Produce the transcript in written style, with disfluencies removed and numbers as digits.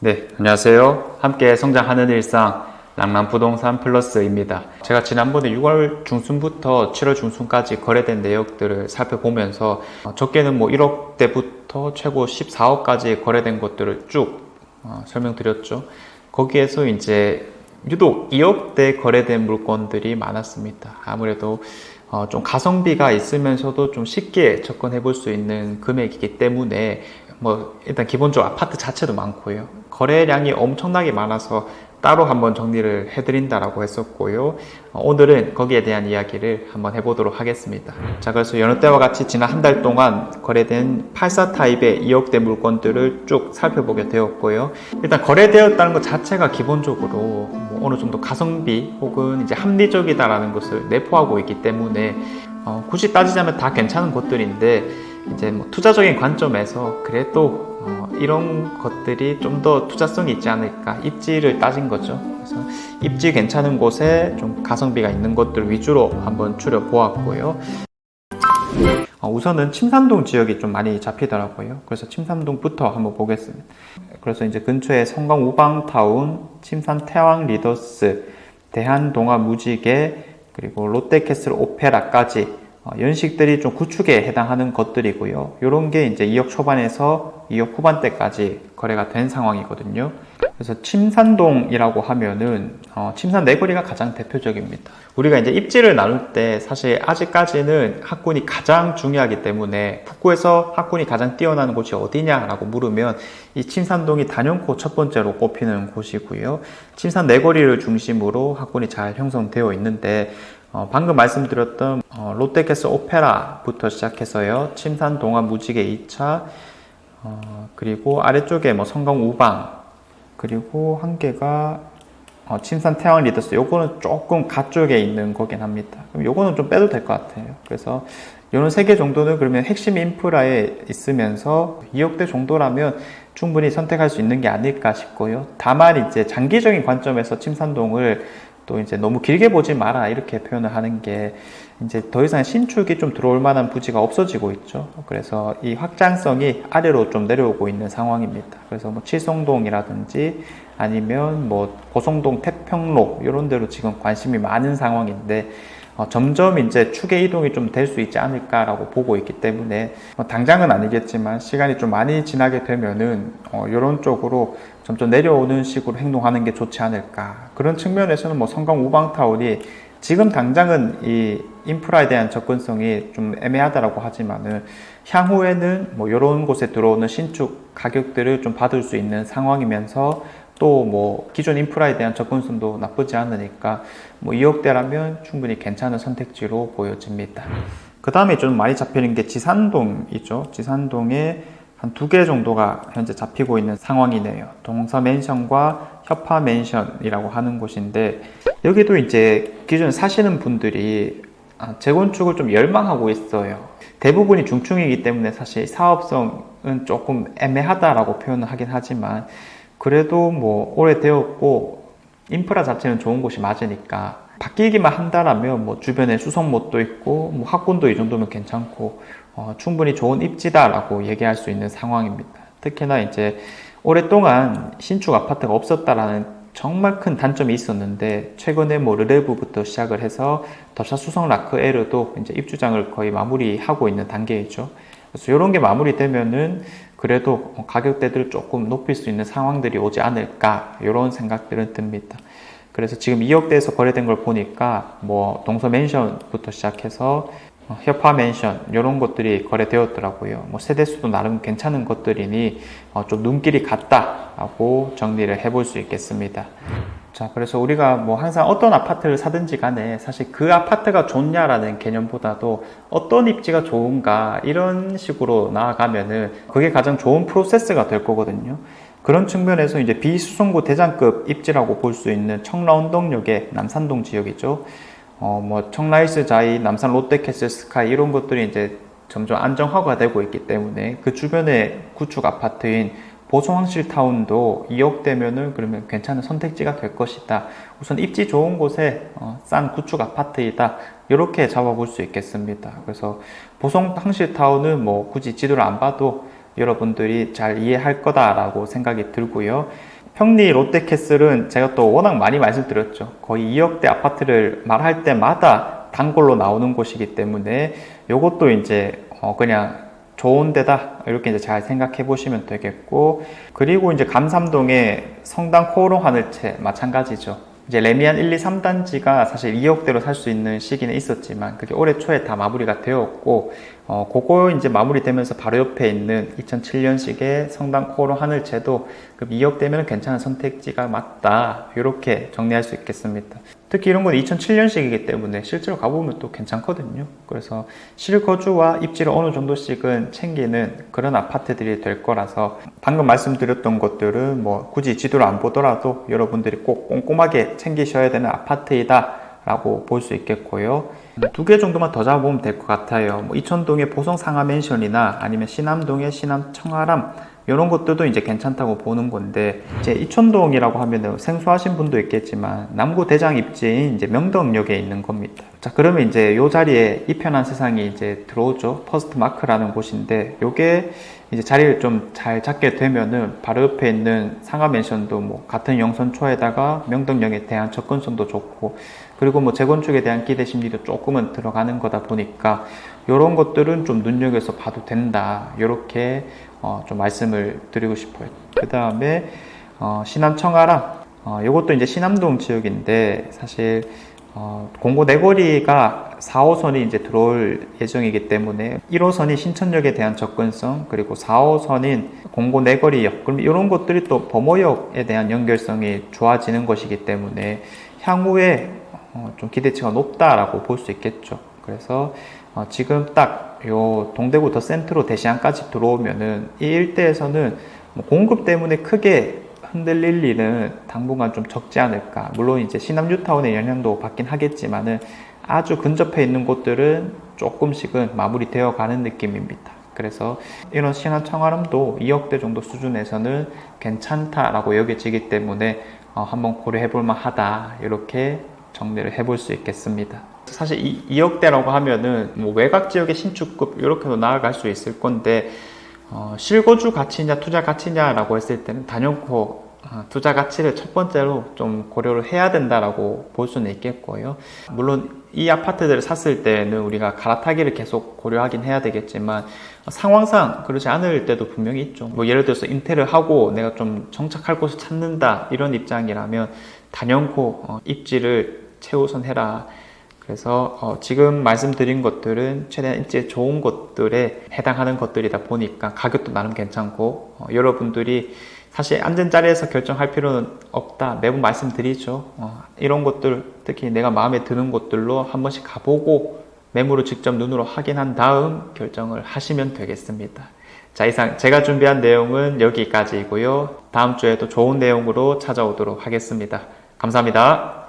네, 안녕하세요. 함께 성장하는 일상 랑랑부동산 플러스입니다. 제가 지난번에 6월 중순부터 7월 중순까지 거래된 내역들을 살펴보면서 적게는 뭐 1억대부터 최고 14억까지 거래된 것들을 쭉 설명드렸죠. 거기에서 이제 유독 2억대 거래된 물건들이 많았습니다. 아무래도 좀 가성비가 있으면서도 좀 쉽게 접근해 볼 수 있는 금액이기 때문에 뭐 일단 기본적으로 아파트 자체도 많고요. 거래량이 엄청나게 많아서 따로 한번 정리를 해드린다라고 했었고요. 오늘은 거기에 대한 이야기를 한번 해보도록 하겠습니다. 자, 그래서 여느 때와 같이 지난 한 달 동안 거래된 84 타입의 2억대 물건들을 쭉 살펴보게 되었고요. 일단 거래되었다는 것 자체가 기본적으로 뭐 어느 정도 가성비 혹은 이제 합리적이다라는 것을 내포하고 있기 때문에 굳이 따지자면 다 괜찮은 것들인데 이제 뭐 투자적인 관점에서 그래도 이런 것들이 좀 더 투자성이 있지 않을까, 입지를 따진 거죠. 그래서 입지 괜찮은 곳에 좀 가성비가 있는 것들 위주로 한번 추려 보았고요. 우선은 침산동 지역이 좀 많이 잡히더라고요. 그래서 침산동부터 한번 보겠습니다. 그래서 이제 근처에 성강 우방타운, 침산 태왕 리더스, 대한동아 무지개, 그리고 롯데캐슬 오페라까지 연식들이 좀 구축에 해당하는 것들이고요. 이런 게 이제 2억 초반에서 2억 후반대까지 거래가 된 상황이거든요. 그래서 침산동이라고 하면은 침산 내거리가 가장 대표적입니다. 우리가 이제 입지를 나눌 때 사실 아직까지는 학군이 가장 중요하기 때문에 북구에서 학군이 가장 뛰어나는 곳이 어디냐라고 물으면 이 침산동이 단연코 첫 번째로 꼽히는 곳이고요. 침산 내거리를 중심으로 학군이 잘 형성되어 있는데 방금 말씀드렸던 롯데캐슬 오페라부터 시작해서요. 침산 동안 무지개 2차, 그리고 아래쪽에 뭐 성강 우방, 그리고 한 개가 침산 태왕 리더스. 요거는 조금 가쪽에 있는 거긴 합니다. 그럼 요거는 좀 빼도 될 것 같아요. 그래서 요런 3개 정도는 그러면 핵심 인프라에 있으면서 2억대 정도라면 충분히 선택할 수 있는 게 아닐까 싶고요. 다만 이제 장기적인 관점에서 침산동을 또 이제 너무 길게 보지 마라 이렇게 표현을 하는 게 이제 더 이상 신축이 좀 들어올 만한 부지가 없어지고 있죠. 그래서 이 확장성이 아래로 좀 내려오고 있는 상황입니다. 그래서 뭐 칠성동이라든지 아니면 뭐 고성동 태평로 이런 데로 지금 관심이 많은 상황인데 점점 이제 축의 이동이 좀 될 수 있지 않을까라고 보고 있기 때문에 당장은 아니겠지만 시간이 좀 많이 지나게 되면은 이런 쪽으로 점점 내려오는 식으로 행동하는 게 좋지 않을까. 그런 측면에서는 뭐 성강 우방타운이 지금 당장은 이 인프라에 대한 접근성이 좀 애매하다라고 하지만은 향후에는 뭐 이런 곳에 들어오는 신축 가격들을 좀 받을 수 있는 상황이면서 또 뭐 기존 인프라에 대한 접근성도 나쁘지 않으니까 뭐 2억대라면 충분히 괜찮은 선택지로 보여집니다. 그 다음에 좀 많이 잡히는 게 지산동이죠. 지산동에 한 2개 정도가 현재 잡히고 있는 상황이네요. 동서맨션과 협화맨션이라고 하는 곳인데 여기도 이제 기존 사시는 분들이 재건축을 좀 열망하고 있어요. 대부분이 중층이기 때문에 사실 사업성은 조금 애매하다라고 표현을 하긴 하지만 그래도 뭐 오래되었고 인프라 자체는 좋은 곳이 맞으니까 바뀌기만 한다라면 뭐 주변에 수성못도 있고 뭐 학군도 이 정도면 괜찮고 충분히 좋은 입지다라고 얘기할 수 있는 상황입니다. 특히나 이제 오랫동안 신축 아파트가 없었다라는 정말 큰 단점이 있었는데 최근에 뭐 르레브부터 시작을 해서 더샤 수성 라크에르도 이제 입주장을 거의 마무리하고 있는 단계이죠. 그래서 이런 게 마무리되면은 그래도 가격대들을 조금 높일 수 있는 상황들이 오지 않을까 이런 생각들은 듭니다. 그래서 지금 2억대에서 거래된 걸 보니까 뭐 동서맨션부터 시작해서 협화맨션 이런 것들이 거래되었더라고요. 뭐 세대수도 나름 괜찮은 것들이니 좀 눈길이 갔다라고 정리를 해볼 수 있겠습니다. 자, 그래서 우리가 뭐 항상 어떤 아파트를 사든지 간에 사실 그 아파트가 좋냐라는 개념보다도 어떤 입지가 좋은가 이런 식으로 나아가면은 그게 가장 좋은 프로세스가 될 거거든요. 그런 측면에서 이제 비수성구 대장급 입지라고 볼 수 있는 청라운동역의 남산동 지역이죠. 뭐 청라이스 자이, 남산 롯데캐슬 스카이 이런 것들이 이제 점점 안정화가 되고 있기 때문에 그 주변에 구축 아파트인 보성항실타운도 2억대면은 그러면 괜찮은 선택지가 될 것이다. 우선 입지 좋은 곳에 싼 구축 아파트이다. 이렇게 잡아볼 수 있겠습니다. 그래서 보성항실타운은 뭐 굳이 지도를 안 봐도 여러분들이 잘 이해할 거다라고 생각이 들고요. 평리 롯데캐슬은 제가 또 워낙 많이 말씀드렸죠. 거의 2억대 아파트를 말할 때마다 단골로 나오는 곳이기 때문에 요것도 이제 그냥 좋은 데다 이렇게 이제 잘 생각해 보시면 되겠고, 그리고 이제 감삼동의 성당 코오롱 하늘채 마찬가지죠. 이제 레미안 1, 2, 3단지가 사실 2억대로 살 수 있는 시기는 있었지만 그게 올해 초에 다 마무리가 되었고, 그거 이제 마무리되면서 바로 옆에 있는 2007년식의 성당 코오롱 하늘채도 2억대면 괜찮은 선택지가 맞다, 이렇게 정리할 수 있겠습니다. 특히 이런 건 2007년식이기 때문에 실제로 가보면 또 괜찮거든요. 그래서 실거주와 입지를 어느 정도씩은 챙기는 그런 아파트들이 될 거라서, 방금 말씀드렸던 것들은 뭐 굳이 지도를 안 보더라도 여러분들이 꼭 꼼꼼하게 챙기셔야 되는 아파트이다 라고 볼 수 있겠고요. 2개 정도만 더 잡아보면 될 것 같아요. 뭐 이천동의 보성 상하 맨션이나 아니면 신암동의 신암 청아람, 이런 것들도 이제 괜찮다고 보는 건데, 이제 이천동이라고 하면은 생소하신 분도 있겠지만 남구 대장 입지인 이제 명덕역에 있는 겁니다. 자, 그러면 이제 이 자리에 이편한 세상이 이제 들어오죠. 퍼스트 마크라는 곳인데, 요게 이제 자리를 좀 잘 잡게 되면은 바로 옆에 있는 상하 맨션도 뭐 같은 영선초에다가 명덕역에 대한 접근성도 좋고, 그리고 뭐 재건축에 대한 기대 심리도 조금은 들어가는 거다 보니까 이런 것들은 좀 눈여겨서 봐도 된다, 이렇게 좀 말씀을 드리고 싶어요. 그 다음에 신암 청아람, 이것도 이제 신암동 지역인데, 사실 공고 내거리가 4호선이 이제 들어올 예정이기 때문에 1호선이 신천역에 대한 접근성, 그리고 4호선인 공고 내거리역, 그럼 이런 것들이 또 범어역에 대한 연결성이 좋아지는 것이기 때문에 향후에 좀 기대치가 높다라고 볼 수 있겠죠. 그래서 지금 딱 요 동대구 더 센트로 대시안까지 들어오면은 이 일대에서는 뭐 공급 때문에 크게 흔들릴 일은 당분간 좀 적지 않을까. 물론 이제 신암 뉴타운의 영향도 받긴 하겠지만은 아주 근접해 있는 곳들은 조금씩은 마무리되어 가는 느낌입니다. 그래서 이런 신암 청아람도 2억대 정도 수준에서는 괜찮다라고 여겨지기 때문에 한번 고려해 볼 만하다, 이렇게 정리를 해볼 수 있겠습니다. 사실 2억대라고 하면은 뭐 외곽 지역의 신축급 이렇게도 나아갈 수 있을 건데, 실거주 가치냐 투자 가치냐라고 했을 때는 단연코 투자 가치를 첫 번째로 좀 고려를 해야 된다라고 볼 수는 있겠고요. 물론 이 아파트들을 샀을 때는 우리가 갈아타기를 계속 고려하긴 해야 되겠지만, 상황상 그렇지 않을 때도 분명히 있죠. 뭐 예를 들어서 인테리어 하고 내가 좀 정착할 곳을 찾는다, 이런 입장이라면 단연코 입지를 최우선 해라. 그래서 지금 말씀드린 것들은 최대한 입지에 좋은 것들에 해당하는 것들이다 보니까 가격도 나름 괜찮고, 여러분들이 사실 앉은 자리에서 결정할 필요는 없다, 매번 말씀드리죠. 이런 것들, 특히 내가 마음에 드는 곳들로 한 번씩 가보고 매물을 직접 눈으로 확인한 다음 결정을 하시면 되겠습니다. 자, 이상 제가 준비한 내용은 여기까지이고요. 다음 주에도 좋은 내용으로 찾아오도록 하겠습니다. 감사합니다.